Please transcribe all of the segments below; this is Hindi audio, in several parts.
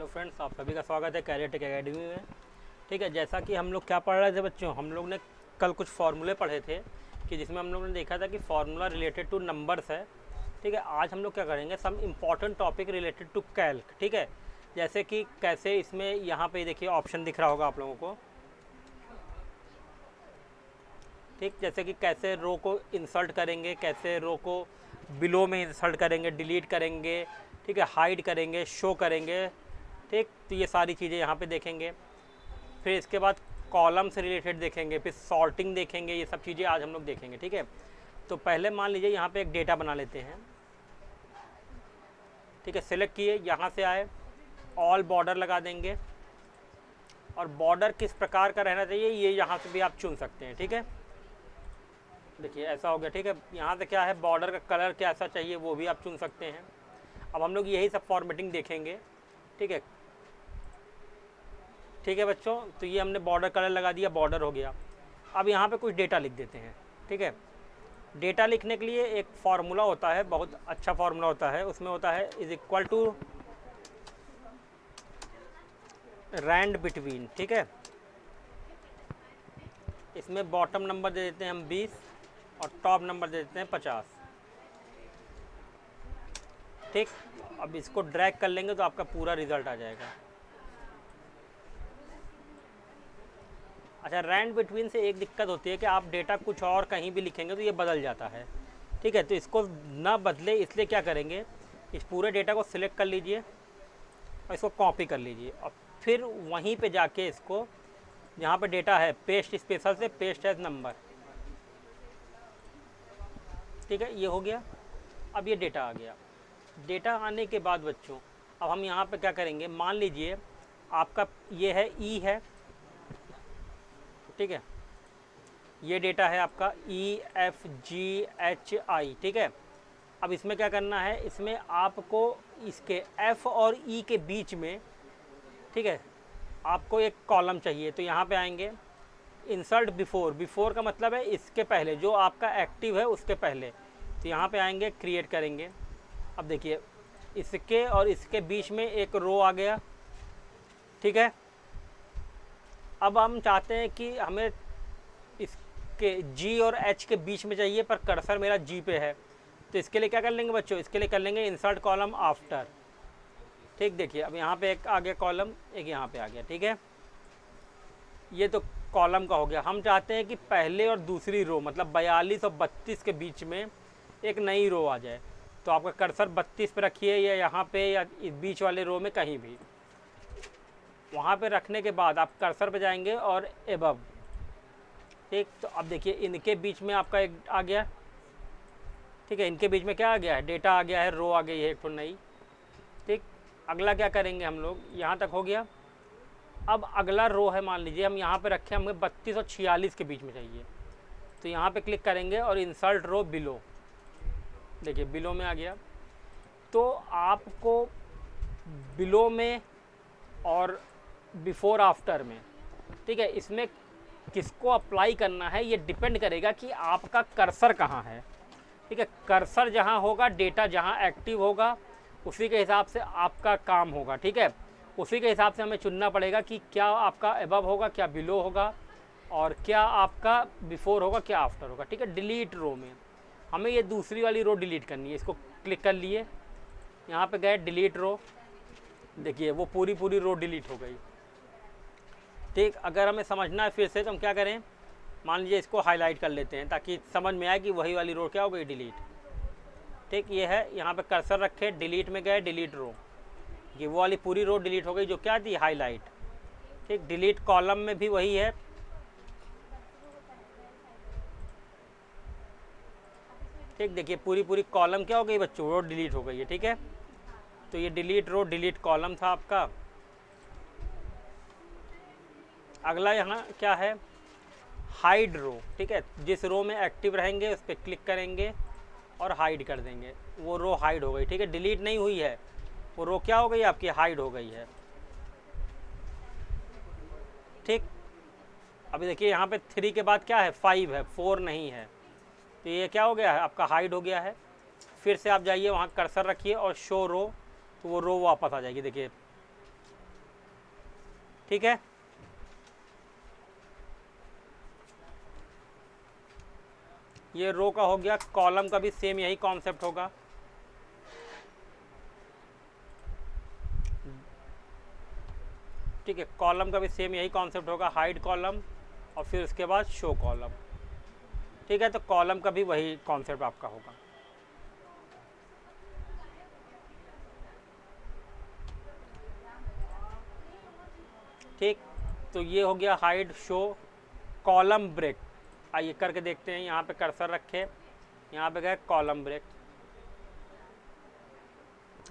हेलो फ्रेंड्स, आप सभी का स्वागत है कैरियर टेक एकेडमी में। ठीक है, जैसा कि हम लोग क्या पढ़ रहे थे बच्चों, हम लोग ने कल कुछ फार्मूले पढ़े थे कि जिसमें हम लोग ने देखा था कि फार्मूला रिलेटेड टू नंबर्स है। ठीक है, आज हम लोग क्या करेंगे, some important topic related to calc. ठीक है, जैसे कि कैसे इसमें यहाँ पे देखिए ऑप्शन दिख रहा होगा आप लोगों को। ठीक, जैसे कि कैसे रो को इंसर्ट करेंगे, कैसे रो को बिलो में इंसर्ट करेंगे, डिलीट करेंगे, ठीक है, हाइड करेंगे, शो करेंगे। ठीक, तो ये सारी चीज़ें यहाँ पे देखेंगे। फिर इसके बाद कॉलम से रिलेटेड देखेंगे, फिर सॉर्टिंग देखेंगे, ये सब चीज़ें आज हम लोग देखेंगे। ठीक है, तो पहले मान लीजिए यहाँ पे एक डेटा बना लेते हैं। ठीक है, सिलेक्ट किए, यहाँ से आए, ऑल बॉर्डर लगा देंगे और बॉर्डर किस प्रकार का रहना चाहिए ये यहाँ से भी आप चुन सकते हैं। ठीक है, देखिए ऐसा हो गया। ठीक है, यहाँ से क्या है, बॉर्डर का कलर कैसा चाहिए वो भी आप चुन सकते हैं। अब हम लोग यही सब फॉर्मेटिंग देखेंगे। ठीक है, ठीक है बच्चों, तो ये हमने बॉर्डर कलर लगा दिया, बॉर्डर हो गया। अब यहाँ पे कुछ डेटा लिख देते हैं। ठीक है, डेटा लिखने के लिए एक फार्मूला होता है, बहुत अच्छा फार्मूला होता है, उसमें होता है is equal to rand between. ठीक है, इसमें बॉटम नंबर दे देते हैं हम 20 और टॉप नंबर दे देते हैं 50। ठीक, अब इसको ड्रैग कर लेंगे तो आपका पूरा रिजल्ट आ जाएगा। अच्छा, रैंड बिटवीन से एक दिक्कत होती है कि आप डेटा कुछ और कहीं भी लिखेंगे तो ये बदल जाता है। ठीक है, तो इसको ना बदले इसलिए क्या करेंगे, इस पूरे डेटा को सिलेक्ट कर लीजिए और इसको कॉपी कर लीजिए और फिर वहीं पे जाके इसको, जहाँ पे डेटा है, पेस्ट स्पेशल से पेस्ट एज नंबर। ठीक है, ये हो गया। अब ये डेटा आ गया। डेटा आने के बाद बच्चों अब हम यहाँ पे क्या करेंगे, मान लीजिए आपका ये है ई है। ठीक है, ये डेटा है आपका EFGHI। ठीक है, अब इसमें क्या करना है, इसमें आपको इसके F और E के बीच में, ठीक है, आपको एक कॉलम चाहिए। तो यहाँ पे आएंगे, इंसर्ट बिफोर, बिफोर का मतलब है इसके पहले, जो आपका एक्टिव है उसके पहले। तो यहाँ पे आएंगे, क्रिएट करेंगे। अब देखिए इसके और इसके बीच में एक रो आ गया। ठीक है, अब हम चाहते हैं कि हमें इसके G और H के बीच में चाहिए, पर कर्सर मेरा G पे है। तो इसके लिए क्या कर लेंगे बच्चों, इसके लिए कर लेंगे इंसर्ट कॉलम आफ्टर। ठीक, देखिए अब यहाँ पे एक आ गया कॉलम, एक यहाँ पे आ गया। ठीक है, ये तो कॉलम का हो गया। हम चाहते हैं कि पहले और दूसरी रो मतलब 42 और 32 के बीच में एक नई रो आ जाए। तो आपका कर्सर 32 पे रखिए या यहाँ पे या इस बीच वाले रो में कहीं भी। वहाँ पे रखने के बाद आप कर्सर पे जाएंगे और एबव। ठीक, तो अब देखिए इनके बीच में आपका एक आ गया। ठीक है, इनके बीच में क्या आ गया है, डेटा आ गया है, रो आ गई है एक तो नई। ठीक, अगला क्या करेंगे हम लोग, यहाँ तक हो गया। अब अगला रो है, मान लीजिए हम यहाँ पे रखें, हमें 32 और 46 के बीच में चाहिए। तो यहाँ पे क्लिक करेंगे और इंसर्ट रो बिलो। देखिए बिलो में आ गया। तो आपको बिलो में और बिफोर आफ्टर में, ठीक है, इसमें किसको अप्लाई करना है ये डिपेंड करेगा कि आपका कर्सर कहाँ है। ठीक है, कर्सर जहाँ होगा, डेटा जहाँ एक्टिव होगा, उसी के हिसाब से आपका काम होगा। ठीक है, उसी के हिसाब से हमें चुनना पड़ेगा कि क्या आपका एबव होगा, क्या बिलो होगा, और क्या आपका बिफोर होगा, क्या आफ्टर होगा। ठीक है, डिलीट रो में हमें ये दूसरी वाली रो डिलीट करनी है। इसको क्लिक कर लिए, यहाँ पे गए डिलीट रो, देखिए वो पूरी रो डिलीट हो गई। ठीक, अगर हमें समझना है फिर से तो हम क्या करें, मान लीजिए इसको हाईलाइट कर लेते हैं ताकि समझ में आए कि वही वाली रो क्या हो गई, डिलीट। ठीक, ये है, यहाँ पे कर्सर रखे, डिलीट में गए, डिलीट रो, ये वो वाली पूरी रो डिलीट हो गई जो क्या थी, हाईलाइट। ठीक, डिलीट कॉलम में भी वही है। ठीक, देखिए पूरी कॉलम क्या हो गई बच्चों, रो डिलीट हो गई है। ठीक है, तो ये डिलीट रो डिलीट कॉलम था आपका। अगला यहाँ क्या है, हाइड रो। ठीक है, जिस रो में एक्टिव रहेंगे उस पर क्लिक करेंगे और हाइड कर देंगे, वो रो हाइड हो गई। ठीक है, डिलीट नहीं हुई है, वो रो क्या हो गई आपकी, हाइड हो गई है। ठीक, अभी देखिए यहाँ पे 3 के बाद क्या है, 5 है, 4 नहीं है। तो ये क्या हो गया है, आपका हाइड हो गया है। फिर से आप जाइए, वहाँ कर्सर रखिए और शो रो, तो वो रो वापस आ जाएगी। देखिए ठीक है। ये रो का हो गया। कॉलम का भी सेम यही कॉन्सेप्ट होगा। ठीक है, कॉलम का भी सेम यही कॉन्सेप्ट होगा, हाइड कॉलम और फिर उसके बाद शो कॉलम। ठीक है, तो कॉलम का भी वही कॉन्सेप्ट आपका होगा। ठीक, तो ये हो गया हाइड, शो, कॉलम ब्रेक। आइए करके देखते हैं। यहाँ पे कर्सर रखे, यहाँ पे गए कॉलम ब्रेक।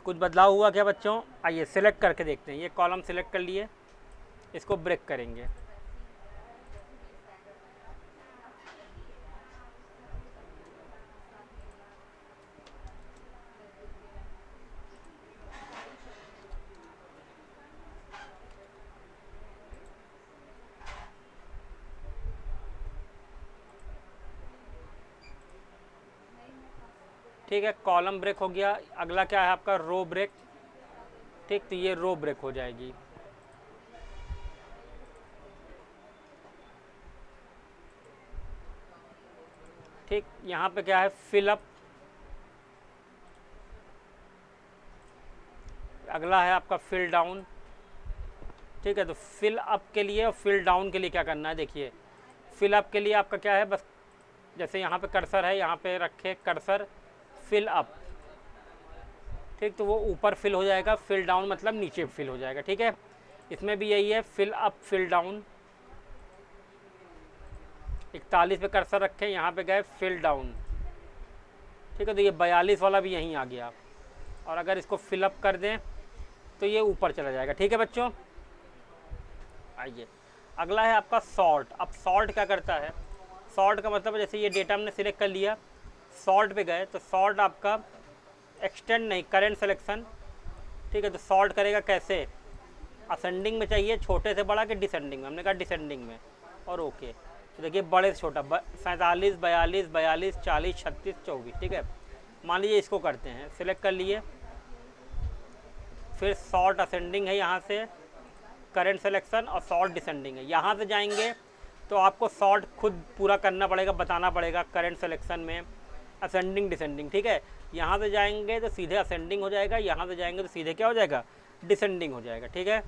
कुछ बदलाव हुआ क्या बच्चों? आइए सिलेक्ट करके देखते हैं। ये कॉलम सिलेक्ट कर लिए, इसको ब्रेक करेंगे। ठीक है, कॉलम ब्रेक हो गया। अगला क्या है आपका? रो ब्रेक। ठीक, तो ये रो ब्रेक हो जाएगी। ठीक, यहाँ पे क्या है? Fill up. अगला है आपका फिल डाउन। ठीक है, तो फिल अप के लिए और फिल डाउन के लिए क्या करना है? देखिए, फिल अप के लिए आपका क्या है? बस जैसे यहाँ पे कर्सर है, यहाँ पे रखे कर्सर, फिल अप। ठीक, तो वो ऊपर फिल हो जाएगा। फिल डाउन मतलब नीचे फिल हो जाएगा। ठीक है, इसमें भी यही है, फिल अप फिल डाउन। 41 पे कर्सर रखें, यहाँ पे गए फिल डाउन। ठीक है, तो ये 42 वाला भी यहीं आ गया। और अगर इसको फिलअप कर दें तो ये ऊपर चला जाएगा। ठीक है बच्चों, आइए अगला है आपका सॉर्ट। अब सॉर्ट क्या करता है? सॉर्ट का मतलब जैसे ये डेटा हमने सिलेक्ट कर लिया, सॉर्ट पे गए तो सॉर्ट आपका एक्सटेंड नहीं, करेंट सिलेक्शन। ठीक है, तो सॉर्ट करेगा कैसे? असेंडिंग में चाहिए, छोटे से बड़ा, कि डिसेंडिंग में? हमने कहा डिसेंडिंग में, और ओके। तो देखिए बड़े से छोटा, 47, 42, 42, 40, 36, 24। ठीक है, मान लीजिए इसको करते हैं, सिलेक्ट कर लिए, फिर सॉर्ट असेंडिंग है, यहाँ से करेंट सिलेक्शन, और सॉर्ट डिसेंडिंग है। यहाँ से जाएंगे तो आपको सॉर्ट खुद पूरा करना पड़ेगा, बताना पड़ेगा करेंट सिलेक्शन में असेंडिंग डिसेंडिंग। ठीक है, यहाँ से जाएंगे तो सीधे असेंडिंग हो जाएगा, यहाँ से जाएंगे तो सीधे क्या हो जाएगा? डिसेंडिंग हो जाएगा। ठीक है,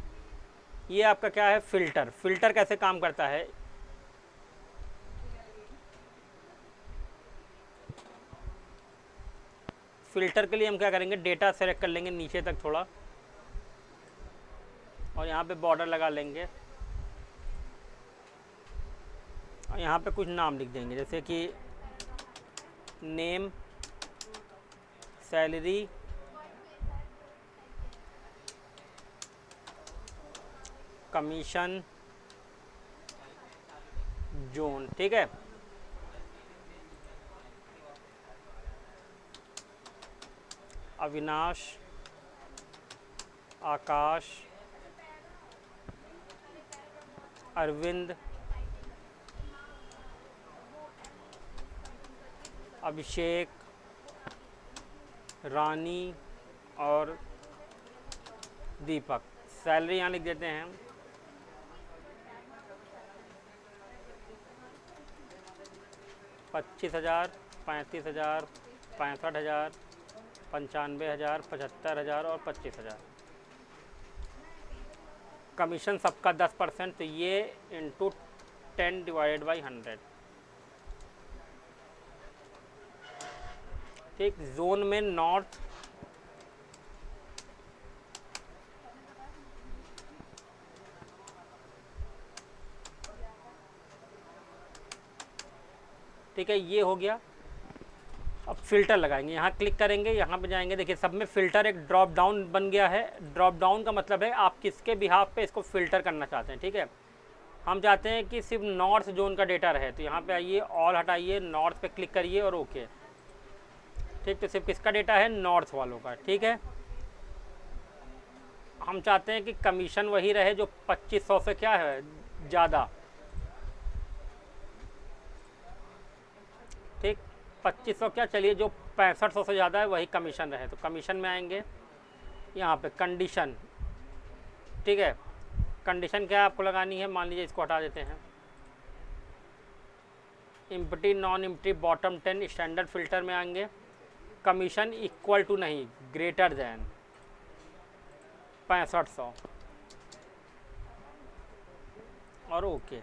ये आपका क्या है? फिल्टर। फिल्टर कैसे काम करता है? फिल्टर के लिए हम क्या करेंगे? डेटा सेलेक्ट कर लेंगे नीचे तक थोड़ा, और यहाँ पे बॉर्डर लगा लेंगे, और यहाँ पे कुछ नाम लिख देंगे, जैसे कि नेम, सैलरी, कमीशन, जोन। ठीक है, अविनाश, आकाश, अरविंद, अभिषेक, रानी और दीपक। सैलरी यहाँ लिख देते हैं हम 25,000, 35,000, 65,000, 95,000, 75,000 और 25,000। कमीशन सबका 10%, तो ये इंटू 10 डिवाइडेड बाई 100। ठीक, जोन में नॉर्थ, ठीक है, ये हो गया। अब फिल्टर लगाएंगे, यहाँ क्लिक करेंगे, यहाँ पे जाएंगे, देखिए सब में फिल्टर एक ड्रॉप डाउन बन गया है। ड्रॉप डाउन का मतलब है आप किसके बिहाफ पे इसको फिल्टर करना चाहते हैं। ठीक है, हम चाहते हैं कि सिर्फ नॉर्थ जोन का डेटा रहे, तो यहाँ पे आइए, ऑल हटाइए, नॉर्थ पे क्लिक करिए और ओके। ठीक, तो सिर्फ किसका डेटा है? नॉर्थ वालों का। ठीक है, हम चाहते हैं कि कमीशन वही रहे जो 2500 से क्या है ज़्यादा। ठीक, 2500 क्या, चलिए जो 6500 से ज़्यादा है वही कमीशन रहे। तो कमीशन में आएंगे, यहाँ पे कंडीशन। ठीक है, कंडीशन क्या आपको लगानी है, मान लीजिए इसको हटा देते हैं। Empty non empty bottom 10 standard filter में आएंगे। कमीशन इक्वल टू नहीं, ग्रेटर दैन 6500 और ओके।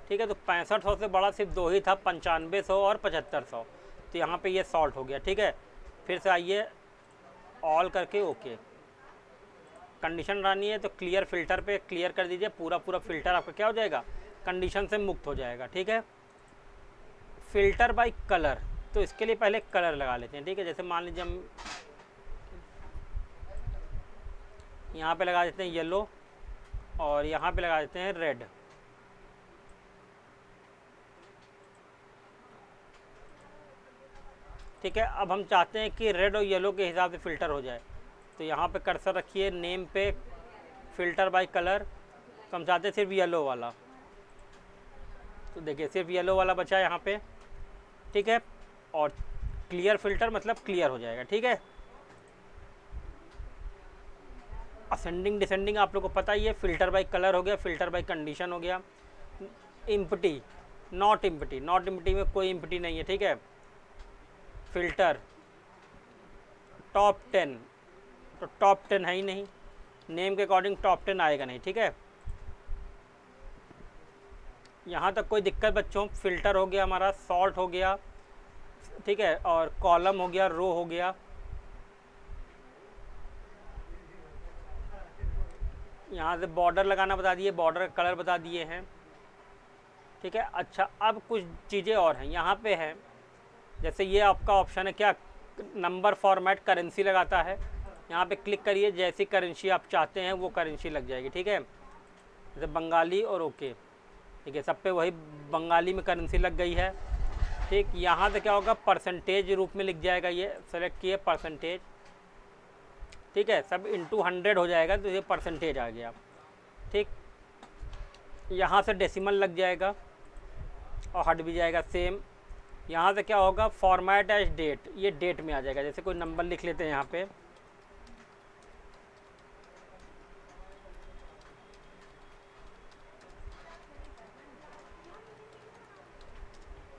ठीक है, तो 6500 से बड़ा सिर्फ दो ही था, 9500 और 7500, तो यहाँ पे ये सॉल्ट हो गया। ठीक है, फिर से आइए ऑल करके ओके। कंडीशन लानी है तो क्लियर फिल्टर पे क्लियर कर दीजिए, पूरा पूरा फिल्टर आपका क्या हो जाएगा, कंडीशन से मुक्त हो जाएगा। ठीक है, फिल्टर बाय कलर, तो इसके लिए पहले कलर लगा लेते हैं। ठीक है, जैसे मान लीजिए हम यहाँ पे लगा देते हैं येलो और यहाँ पे लगा देते हैं रेड। ठीक है, अब हम चाहते हैं कि रेड और येलो के हिसाब से फ़िल्टर हो जाए, तो यहाँ पे कर्सर रखिए, नेम पे फ़िल्टर बाय कलर, तो हम चाहते हैं सिर्फ येलो वाला, तो देखिए सिर्फ येलो वाला बचा यहाँ पे। ठीक है, और क्लियर फ़िल्टर मतलब क्लियर हो जाएगा। ठीक है, असेंडिंग डिसेंडिंग आप लोग को पता ही है, फ़िल्टर बाय कलर हो गया, फ़िल्टर बाय कंडीशन हो गया। Empty not empty, not empty में कोई इम्पटी नहीं है। ठीक है, फ़िल्टर टॉप 10, तो टॉप 10 है ही नहीं, नेम के अकॉर्डिंग टॉप 10 आएगा नहीं। ठीक है, यहाँ तक कोई दिक्कत बच्चों? फ़िल्टर हो गया हमारा, सॉल्ट हो गया, ठीक है, और कॉलम हो गया, रो हो गया। यहाँ से बॉर्डर लगाना बता दिए, बॉर्डर का कलर बता दिए हैं। ठीक है, अच्छा अब कुछ चीज़ें और हैं यहाँ पे है, जैसे ये आपका ऑप्शन है क्या, नंबर फॉर्मेट करेंसी लगाता है। यहाँ पे क्लिक करिए, जैसी करेंसी आप चाहते हैं वो करेंसी लग जाएगी। ठीक है, जैसे बंगाली और ओके, ठीक है, सब पे वही बंगाली में करेंसी लग गई है। ठीक, यहाँ से क्या होगा, परसेंटेज रूप में लिख जाएगा, ये सेलेक्ट किए परसेंटेज। ठीक है, सब इंटू 100 हो जाएगा, तो ये परसेंटेज आ गया। ठीक, यहाँ से डेसिमल लग जाएगा और हट भी जाएगा सेम। यहाँ से क्या होगा, फॉर्मेट एज डेट, ये डेट में आ जाएगा। जैसे कोई नंबर लिख लेते हैं यहाँ पे,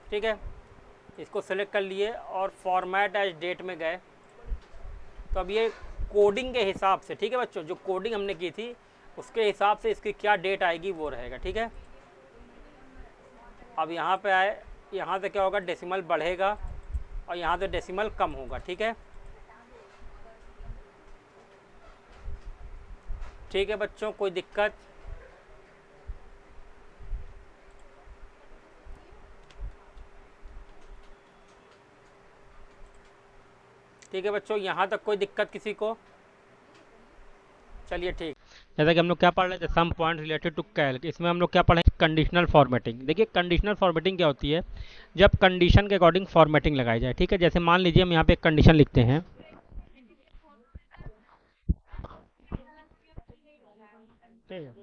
ठीक है, इसको सेलेक्ट कर लिए और फॉर्मेट एज डेट में गए, तो अब ये कोडिंग के हिसाब से, ठीक है बच्चों, जो कोडिंग हमने की थी उसके हिसाब से इसकी क्या डेट आएगी वो रहेगा। ठीक है, अब यहाँ पे आए, यहाँ से क्या होगा, डेसिमल बढ़ेगा और यहाँ से डेसिमल कम होगा। ठीक है, ठीक है बच्चों, कोई दिक्कत? ठीक है बच्चों, यहाँ तक कोई दिक्कत किसी को? चलिए ठीक, जैसा कि हम लोग क्या पढ़ रहे थे, some point related to calc, इसमें हम लोग क्या पढ़े, कंडीशनल फॉर्मेटिंग। देखिए कंडीशनल फॉर्मेटिंग क्या होती है, जब कंडीशन के अकॉर्डिंग फॉर्मेटिंग लगाई जाए। ठीक है, जैसे मान लीजिए हम यहाँ पे एक कंडीशन लिखते हैं, ठीक है,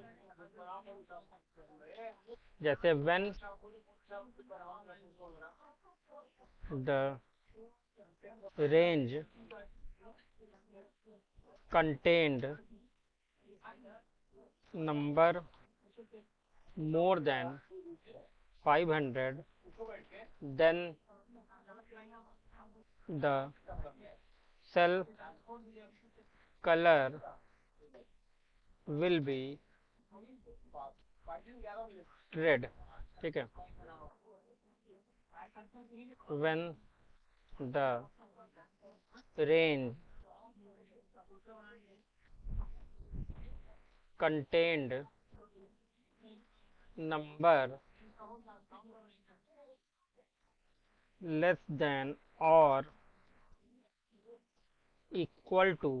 जैसे when the range contained number more than 500, then the cell color will be red. ठीक है, when the range contained number less than or equal to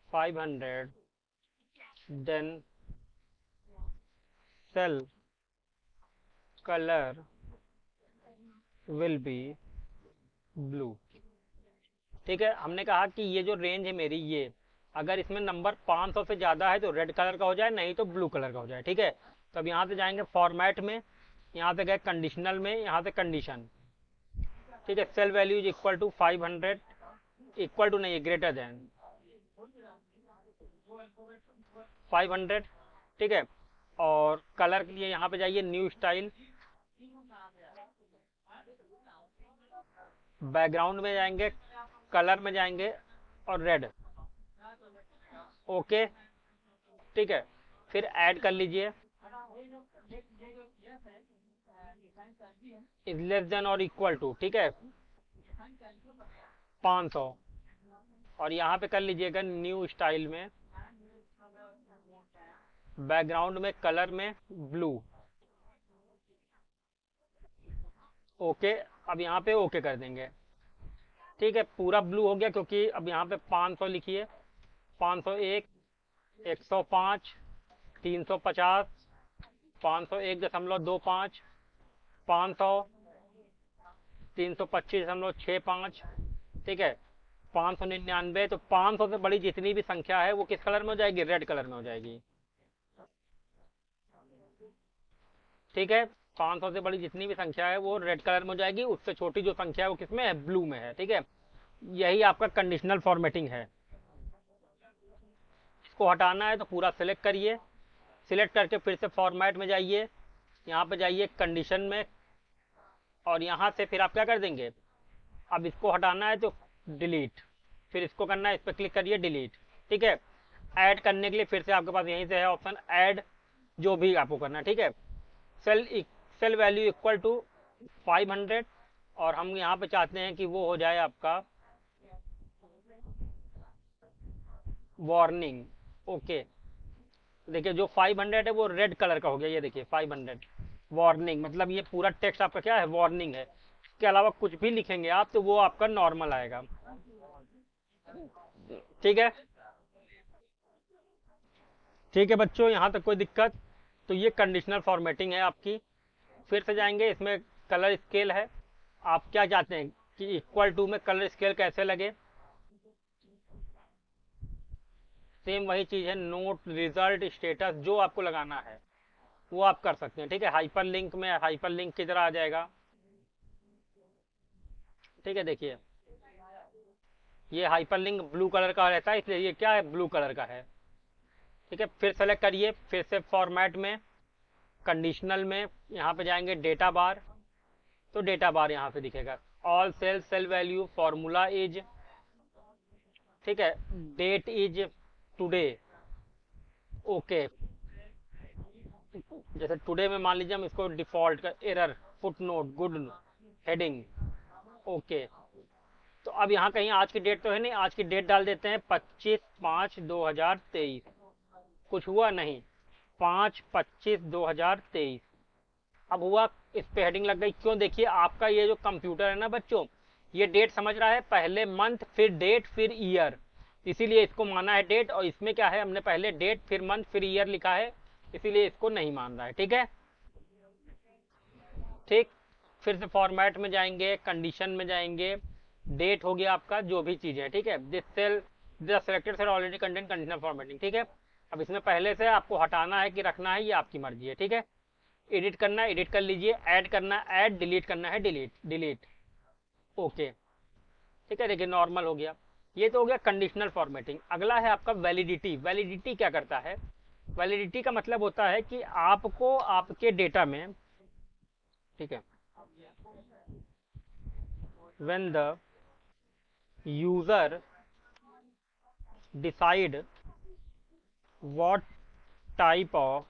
500, then cell color will be blue. ठीक है, हमने कहा कि ये जो रेंज है मेरी, ये अगर इसमें नंबर 500 से ज़्यादा है तो रेड कलर का हो जाए, नहीं तो ब्लू कलर का हो जाए। ठीक है, तो अब यहाँ से जाएंगे फॉर्मेट में, यहाँ से गए कंडीशनल में, यहाँ से कंडीशन। ठीक है, cell value is equal to 500, equal to नहीं है, ग्रेटर देन 500, ठीक है। और कलर के लिए यहाँ पे जाइए न्यू स्टाइल, बैकग्राउंड में जाएंगे, कलर में जाएंगे और रेड, ओके, ठीक है। फिर ऐड कर लीजिए, इज लेस देन और इक्वल टू, ठीक है, 500। और यहाँ पे कर लीजिएगा न्यू स्टाइल में, बैकग्राउंड में, कलर में ब्लू, ओके। अब यहाँ पे ओके कर देंगे, ठीक है। पूरा ब्लू हो गया क्योंकि अब यहाँ पे 500 लिखिए, 501, 105, 350, 501.25, 500, 325.65, ठीक है, 599। तो 500 से बड़ी जितनी भी संख्या है वो किस कलर में हो जाएगी? रेड कलर में हो जाएगी, ठीक है। 500 से बड़ी जितनी भी संख्या है वो रेड कलर में हो जाएगी, उससे छोटी जो संख्या है वो किसमें है? ब्लू में है, ठीक है। यही आपका कंडीशनल फॉर्मेटिंग है। इसको हटाना है तो पूरा सिलेक्ट करिए, सिलेक्ट करके फिर से फॉर्मेट में जाइए, यहाँ पे जाइए कंडीशन में, और यहाँ से फिर आप क्या कर देंगे, अब इसको हटाना है तो डिलीट, फिर इसको करना है, इस पर क्लिक करिए, डिलीट, ठीक है। ऐड करने के लिए फिर से आपके पास यहीं से है ऑप्शन ऐड, जो भी आपको करना है, ठीक है। सेल वैल्यू इक्वल टू 500, और हम यहाँ पे चाहते हैं कि वो हो जाए आपका वार्निंग, ओके। देखिए जो 500 है वो रेड कलर का हो गया, ये देखिए 500 वार्निंग, मतलब ये पूरा टेक्स्ट आपका क्या है? वार्निंग है। इसके अलावा कुछ भी लिखेंगे आप तो वो आपका नॉर्मल आएगा, ठीक है। ठीक है बच्चों, यहाँ तक कोई दिक्कत? तो ये कंडीशनल फॉर्मेटिंग है आपकी। फिर से जाएंगे, इसमें कलर स्केल है, आप क्या चाहते हैं कि इक्वल टू में कलर स्केल कैसे लगे? सेम वही चीज है, नोट, रिजल्ट, स्टेटस, जो आपको लगाना है वो आप कर सकते हैं, ठीक है। हाइपर लिंक में हाइपर लिंक की तरह आ जाएगा, ठीक है। देखिए ये हाइपर लिंक ब्लू कलर का रहता है, इसलिए ये क्या है? ब्लू कलर का है, ठीक है। फिर सेलेक्ट करिए, फिर से फॉर्मेट में, कंडीशनल में यहाँ पे जाएंगे डेटा बार, तो डेटा बार यहाँ पे दिखेगा, all cell, cell value, formula is, ठीक है, डेट इज टुडे, ओके। जैसे टुडे में मान लीजिए हम इसको डिफॉल्ट का error, foot note, good heading, okay. तो अब यहाँ कहीं आज की डेट तो है नहीं, आज की डेट डाल देते हैं 25/5/2023, कुछ हुआ नहीं, 5/25/2023। अब हुआ, इस पे हेडिंग लग गई, क्यों? देखिए आपका ये जो कंप्यूटर है ना बच्चों, ये डेट समझ रहा है, पहले मंथ फिर डेट फिर ईयर, इसीलिए इसको माना है डेट। और इसमें क्या है, हमने पहले डेट फिर मंथ फिर ईयर लिखा है, इसीलिए इसको नहीं मान रहा है, ठीक है। ठीक, फिर से फॉर्मेट में जाएंगे, कंडीशन में जाएंगे, डेट हो गया आपका, जो भी चीज है, ठीक है। This cell, the selected cell already contain conditional formatting, ठीक है। अब इसमें पहले से आपको हटाना है कि रखना है, ये आपकी मर्जी है, ठीक है। एडिट करना है एडिट कर लीजिए, ऐड करना है ऐड, डिलीट करना है डिलीट, डिलीट, ओके, ठीक है। देखिए नॉर्मल हो गया, ये तो हो गया कंडीशनल फॉर्मेटिंग। अगला है आपका वैलिडिटी। वैलिडिटी क्या करता है? वैलिडिटी का मतलब होता है कि आपको आपके डेटा में, ठीक है, when the user decide what type of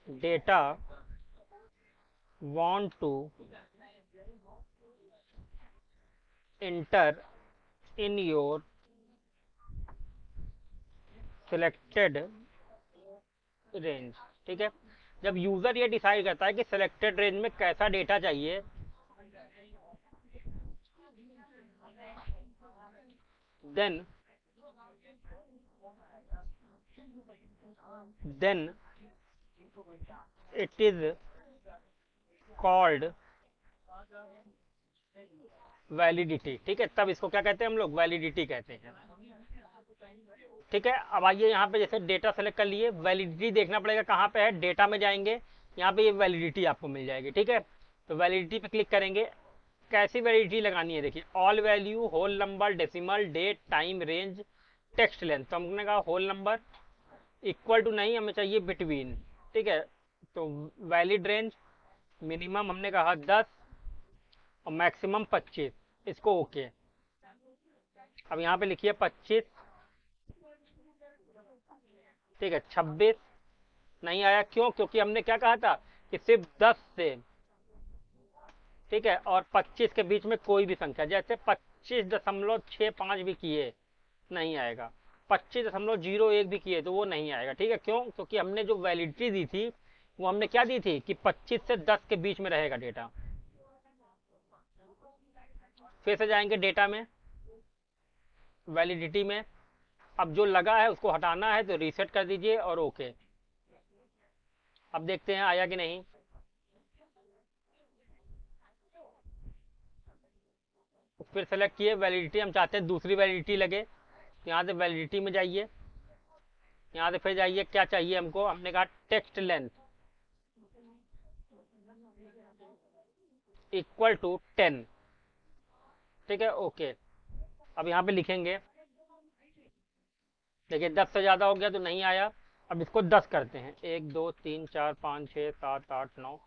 data want to enter in your selected range, ठीक है। जब यूजर ये डिसाइड करता है कि सिलेक्टेड रेंज में कैसा डेटा चाहिए, then it is called validity, ठीक है। तब इसको क्या कहते हैं हम लोग? वैलिडिटी कहते हैं, ठीक है। अब आइए यहाँ पे जैसे डेटा सेलेक्ट कर लिए, वैलिडिटी देखना पड़ेगा कहाँ पे है, डेटा में जाएंगे, यहाँ पे ये वैलिडिटी आपको मिल जाएगी, ठीक है। तो वैलिडिटी पे क्लिक करेंगे, कैसी वैलिडिटी लगानी है? देखिए all value, whole number, decimal, date, time, range, text length. तो हमने कहा होल नंबर इक्वल टू नहीं, हमें चाहिए बिटवीन। ठीक है, तो वैलिड रेंज मिनिमम हमने कहा 10 और मैक्सिमम 25, इसको ओके। अब यहाँ पे लिखिए 25। ठीक है, 26 नहीं आया, क्यों? क्योंकि हमने क्या कहा था कि सिर्फ 10 से, ठीक है, और 25 के बीच में कोई भी संख्या, जैसे 25.65 भी किए नहीं आएगा, 25.01 भी किए तो वो नहीं आएगा। ठीक है, क्यों? क्योंकि हमने जो वैलिडिटी दी थी वो हमने क्या दी थी कि 25 से 10 के बीच में रहेगा डेटा। फिर से जाएंगे डेटा में, वैलिडिटी में, अब जो लगा है उसको हटाना है तो रीसेट कर दीजिए और ओके। अब देखते हैं आया कि नहीं। फिर सेलेक्ट किए वैलिडिटी, हम चाहते हैं दूसरी वैलिडिटी लगे, यहाँ से वैलिडिटी में जाइए, यहाँ से फिर जाइए, क्या चाहिए हमको, हमने कहा टेक्स्ट लेंथ इक्वल टू 10। ठीक है, ओके। अब यहाँ पे लिखेंगे, देखिए 10 से ज़्यादा हो गया तो नहीं आया। अब इसको 10 करते हैं, 1 2 3 4 5 6 7 8 9,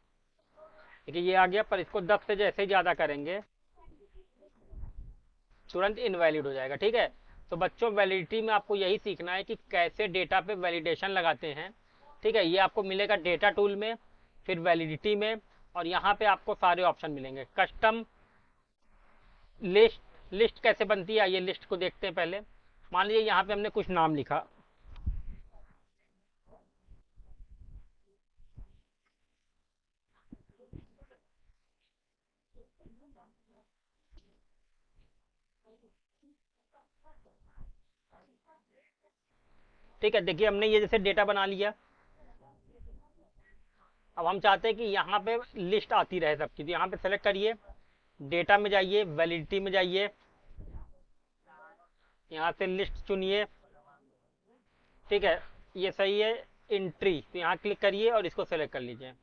देखिए ये आ गया। पर इसको 10 से जैसे ही ज़्यादा करेंगे तुरंत इनवैलिड हो जाएगा। ठीक है, तो बच्चों वैलिडिटी में आपको यही सीखना है कि कैसे डेटा पे वैलिडेशन लगाते हैं। ठीक है, ये आपको मिलेगा डेटा टूल में, फिर वैलिडिटी में, और यहाँ पे आपको सारे ऑप्शन मिलेंगे। कस्टम लिस्ट, लिस्ट कैसे बनती है ये लिस्ट को देखते हैं पहले। मान लीजिए यहाँ पे हमने कुछ नाम लिखा, ठीक है, देखिए हमने ये जैसे डेटा बना लिया। अब हम चाहते हैं कि यहाँ पे लिस्ट आती रहे सबकी, तो यहाँ पे सेलेक्ट करिए, डेटा में जाइए, वैलिडिटी में जाइए, यहाँ से लिस्ट चुनिए। ठीक है, ये सही है, एंट्री, तो यहाँ क्लिक करिए और इसको सेलेक्ट कर लीजिए।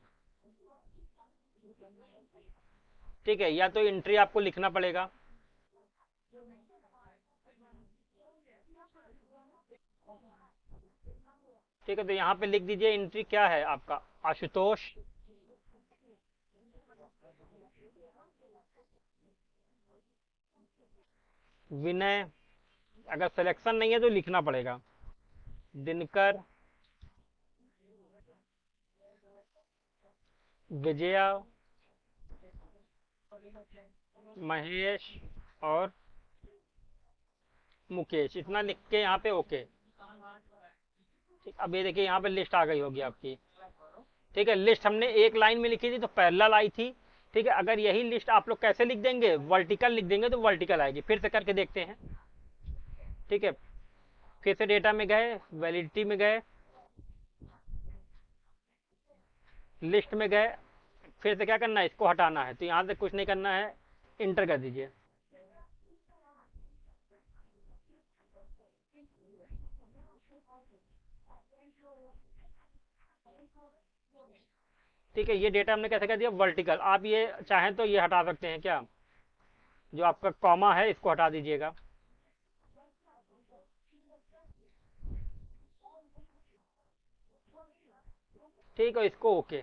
ठीक है, या तो एंट्री आपको लिखना पड़ेगा, ठीक है, तो यहाँ पे लिख दीजिए एंट्री क्या है आपका, आशुतोष विनय, अगर सिलेक्शन नहीं है तो लिखना पड़ेगा, दिनकर विजया महेश और मुकेश, इतना लिख के यहाँ पे ओके। ठीक, अब ये देखिए यहाँ पे लिस्ट आ गई होगी आपकी। ठीक है, लिस्ट हमने एक लाइन में लिखी थी तो पैरेलल आई थी। ठीक है, अगर यही लिस्ट आप लोग कैसे लिख देंगे, वर्टिकल लिख देंगे तो वर्टिकल आएगी। फिर से करके देखते हैं। ठीक है, फिर से डेटा में गए, वैलिडिटी में गए, लिस्ट में गए, फिर से क्या करना है, इसको हटाना है, तो यहाँ से कुछ नहीं करना है, इंटर कर दीजिए। ठीक है, ये डेटा हमने कैसे कर दिया, वर्टिकल। आप ये चाहें तो ये हटा सकते हैं, क्या जो आपका कॉमा है इसको हटा दीजिएगा। ठीक है, इसको ओके।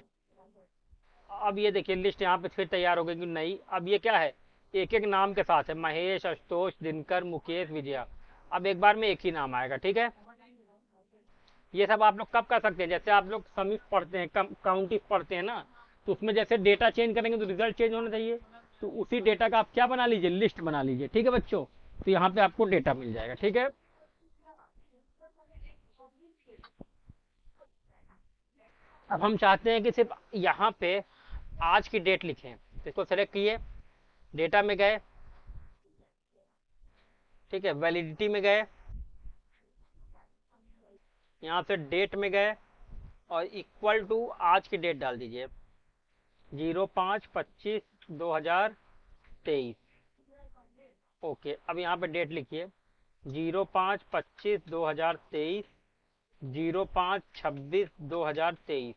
अब ये देखिए लिस्ट यहाँ पे फिर तैयार हो गई कि नहीं। अब ये क्या है, एक एक नाम के साथ है, महेश, आशुतोष, दिनकर, मुकेश, विजया। अब एक बार में एक ही नाम आएगा। ठीक है, ये सब आप लोग कब कर सकते हैं, जैसे आप लोग समिफ पढ़ते हैं, काउंटिफ पढ़ते हैं ना, तो उसमें जैसे डेटा चेंज करेंगे तो रिजल्ट चेंज होना चाहिए, तो उसी डेटा का आप क्या बना लीजिए, लिस्ट बना लीजिए। ठीक है बच्चों, तो यहाँ पे आपको डेटा मिल जाएगा। ठीक है, अब हम चाहते हैं कि सिर्फ यहाँ पे आज की डेट लिखें, तो इसको सेलेक्ट किए, डेटा में गए, ठीक है, वैलिडिटी में गए, यहाँ से डेट में गए और इक्वल टू आज की डेट डाल दीजिए, 05/25/2023। ओके, अब यहाँ पे डेट लिखिए, 05/25/2023, 05/26/2023।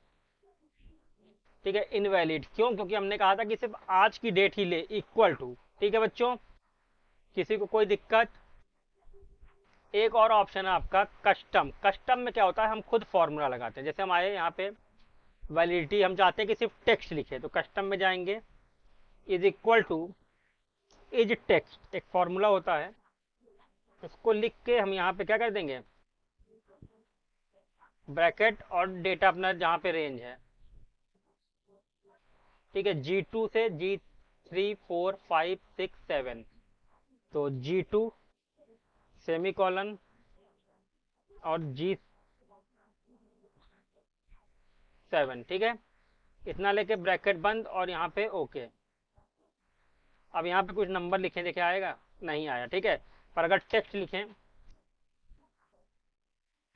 ठीक है, इनवैलिड, क्यों? क्योंकि हमने कहा था कि सिर्फ आज की डेट ही ले, इक्वल टू। ठीक है बच्चों, किसी को कोई दिक्कत? एक और ऑप्शन है आपका कस्टम। कस्टम में क्या होता है, हम खुद फॉर्मूला लगाते हैं। जैसे हम आए यहाँ पे वैलिडिटी, हम चाहते हैं कि सिर्फ टेक्स्ट लिखे, तो कस्टम में जाएंगे, is equal two is text, एक फॉर्मूला होता है, उसको लिख के हम यहाँ पे क्या कर देंगे, ब्रैकेट और डेटा अपना जहाँ पे रेंज है, ठीक है, G2 से G3 4 5 6 7, तो G2 सेमी कॉलन और G7, ठीक है, इतना लेके ब्रैकेट बंद और यहाँ पे ओके। अब यहाँ पे कुछ नंबर लिखें, देखे आएगा, नहीं आया, ठीक है। पर अगर टेक्स्ट लिखें,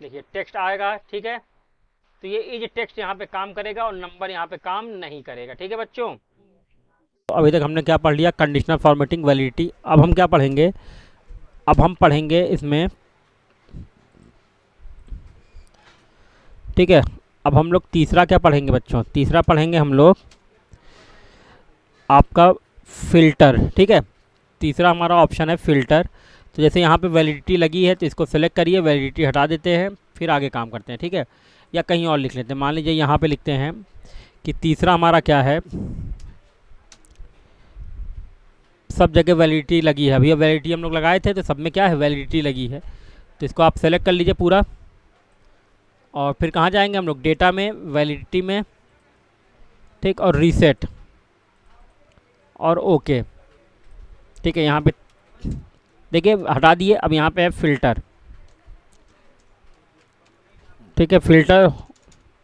देखिए टेक्स्ट आएगा, ठीक है। तो ये इज टेक्स्ट यहाँ पे काम करेगा और नंबर यहाँ पे काम नहीं करेगा, ठीक है बच्चों। तो अभी तक हमने क्या पढ़ लिया, कंडीशनल फॉर्मेटिंग, वैलिडिटी। अब हम क्या पढ़ेंगे, अब हम पढ़ेंगे इसमें, ठीक है। अब हम लोग तीसरा क्या पढ़ेंगे बच्चों, तीसरा पढ़ेंगे हम लोग आपका फ़िल्टर, ठीक है। तीसरा हमारा ऑप्शन है फ़िल्टर। तो जैसे यहाँ पे वैलिडिटी लगी है तो इसको सेलेक्ट करिए, वैलिडिटी हटा देते हैं, फिर आगे काम करते हैं, ठीक है। या कहीं और लिख लेते हैं, मान लीजिए यहाँ पे लिखते हैं कि तीसरा हमारा क्या है, सब जगह वैलिडिटी लगी है। अभी वैलिडिटी हम लोग लगाए थे तो सब में क्या है, वैलिडिटी लगी है। तो इसको आप सेलेक्ट कर लीजिए पूरा, और फिर कहाँ जाएंगे हम लोग, डेटा में, वैलिडिटी में, ठीक, और रीसेट और ओके, ठीक है। यहाँ पे देखिए हटा दिए। अब यहाँ पे है फ़िल्टर, ठीक है। फ़िल्टर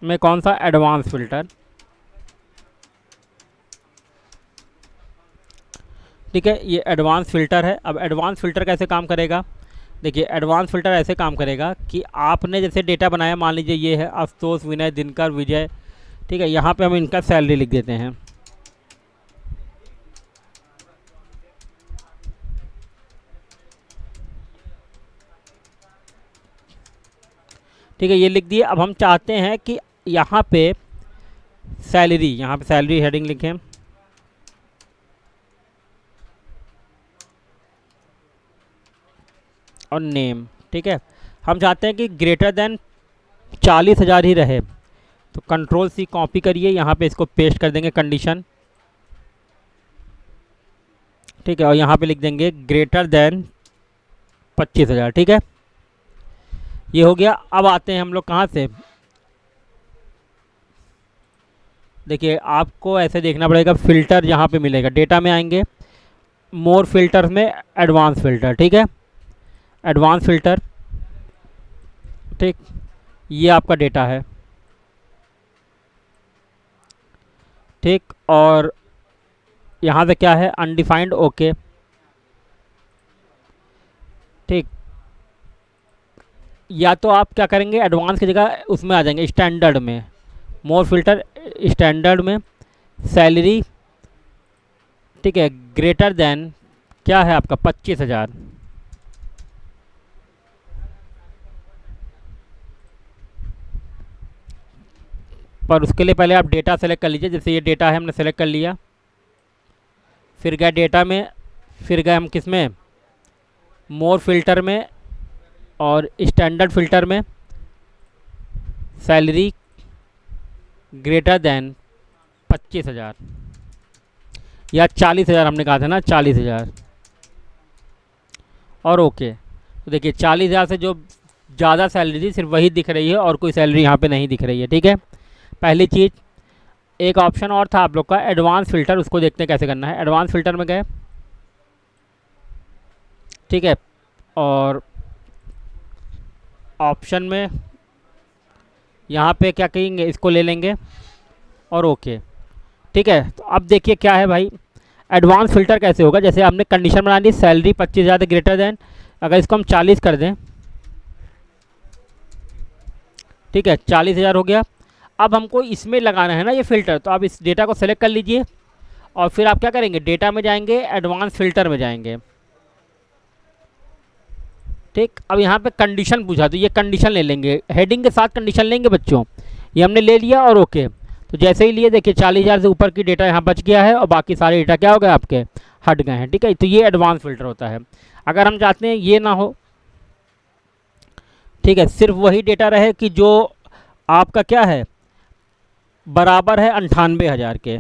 में कौन सा, एडवांस फ़िल्टर, ठीक है, ये एडवांस फ़िल्टर है। अब एडवांस फ़िल्टर कैसे काम करेगा, देखिए एडवांस फ़िल्टर ऐसे काम करेगा कि आपने जैसे डेटा बनाया, मान लीजिए ये है आशुतोष, विनय, दिनकर, विजय, ठीक है। यहाँ पे हम इनका सैलरी लिख देते हैं, ठीक है, ये लिख दिए। अब हम चाहते हैं कि यहाँ पे सैलरी, यहाँ पे सैलरी हेडिंग लिखें, और नेम, ठीक है। हम चाहते हैं कि ग्रेटर देन 40,000 ही रहे, तो कंट्रोल सी कॉपी करिए, यहाँ पे इसको पेस्ट कर देंगे कंडीशन, ठीक है, और यहाँ पे लिख देंगे ग्रेटर देन 25,000, ठीक है। ये हो गया। अब आते हैं हम लोग कहाँ से, देखिए आपको ऐसे देखना पड़ेगा, फ़िल्टर यहाँ पे मिलेगा, डेटा में आएंगे, मोर फिल्टर में एडवांस फ़िल्टर, ठीक है, एडवांस फ़िल्टर, ठीक, ये आपका डेटा है, ठीक। और यहाँ से क्या है, अनडिफाइंड, ओके, ठीक। या तो आप क्या करेंगे, एडवांस की जगह उसमें आ जाएंगे, स्टैंडर्ड में, मोर फिल्टर, स्टैंडर्ड में सैलरी, ठीक है, ग्रेटर देन क्या है आपका 25,000, पर उसके लिए पहले आप डेटा सेलेक्ट कर लीजिए। जैसे ये डेटा है, हमने सेलेक्ट कर लिया, फिर गए डेटा में, फिर गए हम किस में, मोर फिल्टर में, और स्टैंडर्ड फिल्टर में सैलरी ग्रेटर देन 25,000 या 40,000, हमने कहा था ना 40,000, और ओके। तो देखिए 40,000 से जो ज़्यादा सैलरी थी सिर्फ वही दिख रही है, और कोई सैलरी यहाँ पे नहीं दिख रही है, ठीक है। पहली चीज़, एक ऑप्शन और था आप लोग का एडवांस फ़िल्टर, उसको देखते हैं कैसे करना है। एडवांस फ़िल्टर में गए, ठीक है, और ऑप्शन में यहाँ पे क्या कहेंगे, इसको ले लेंगे और ओके, ठीक है। तो अब देखिए क्या है भाई, एडवांस फ़िल्टर कैसे होगा, जैसे हमने कंडीशन बना ली, सैलरी 25,000 ग्रेटर देन, अगर इसको हम 40 कर दें, ठीक है, 40,000 हो गया। अब हमको इसमें लगाना है ना ये फ़िल्टर, तो आप इस डेटा को सेलेक्ट कर लीजिए, और फिर आप क्या करेंगे, डेटा में जाएंगे, एडवांस फ़िल्टर में जाएंगे, ठीक। अब यहाँ पे कंडीशन पूछा, तो ये कंडीशन ले लेंगे, हेडिंग के साथ कंडीशन लेंगे बच्चों, ये हमने ले लिया और ओके। तो जैसे ही लिए, देखिए 40,000 से ऊपर की डेटा यहाँ बच गया है, और बाकी सारे डेटा क्या हो गए आपके, हट गए हैं, ठीक है। तो ये एडवांस फ़िल्टर होता है। अगर हम चाहते हैं ये ना हो, ठीक है, सिर्फ वही डेटा रहे कि जो आपका क्या है, बराबर है 98,000 के।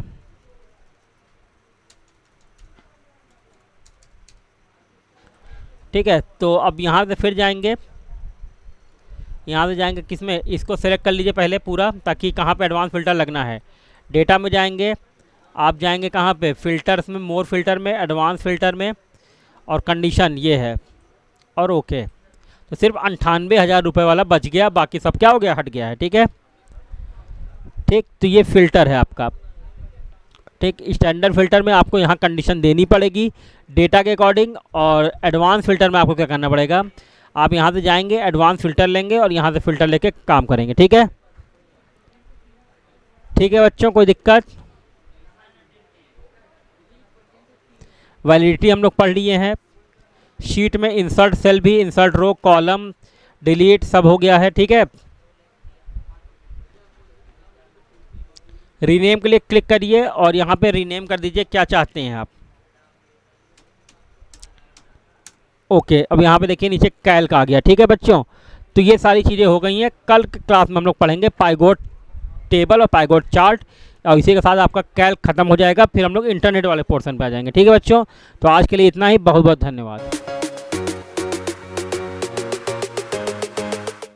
ठीक है, तो अब यहाँ से फिर जाएंगे, यहाँ से जाएंगे किस में, इसको सेलेक्ट कर लीजिए पहले पूरा, ताकि कहाँ पे एडवांस फ़िल्टर लगना है। डेटा में जाएंगे, आप जाएंगे कहाँ पे, फ़िल्टर्स में, मोर फिल्टर में, एडवांस फ़िल्टर में, और कंडीशन ये है, और ओके। तो सिर्फ 98,000 रुपये वाला बच गया, बाकी सब क्या हो गया, हट गया है। ठीक है, ठीक, तो ये फ़िल्टर है आपका। ठीक, स्टैंडर्ड फ़िल्टर में आपको यहाँ कंडीशन देनी पड़ेगी डेटा के अकॉर्डिंग, और एडवांस फ़िल्टर में आपको क्या करना पड़ेगा, आप यहाँ से जाएंगे, एडवांस फ़िल्टर लेंगे और यहाँ से फ़िल्टर लेके काम करेंगे। ठीक है, ठीक है बच्चों, कोई दिक्कत? वैलिडिटी हम लोग पढ़ लिए हैं। शीट में इंसर्ट सेल भी, इंसर्ट रो, कॉलम, डिलीट सब हो गया है। ठीक है, रीनेम के लिए क्लिक करिए और यहाँ पे रीनेम कर दीजिए क्या चाहते हैं आप। ओके, अब यहाँ पे देखिए नीचे कैल्क आ गया। ठीक है बच्चों, तो ये सारी चीज़ें हो गई हैं। कल क्लास में हम लोग पढ़ेंगे पाइगोट टेबल और पाइगोट चार्ट, और इसी के साथ आपका कैल्क खत्म हो जाएगा। फिर हम लोग इंटरनेट वाले पोर्शन पे आ जाएंगे। ठीक है बच्चों, तो आज के लिए इतना ही, बहुत बहुत धन्यवाद।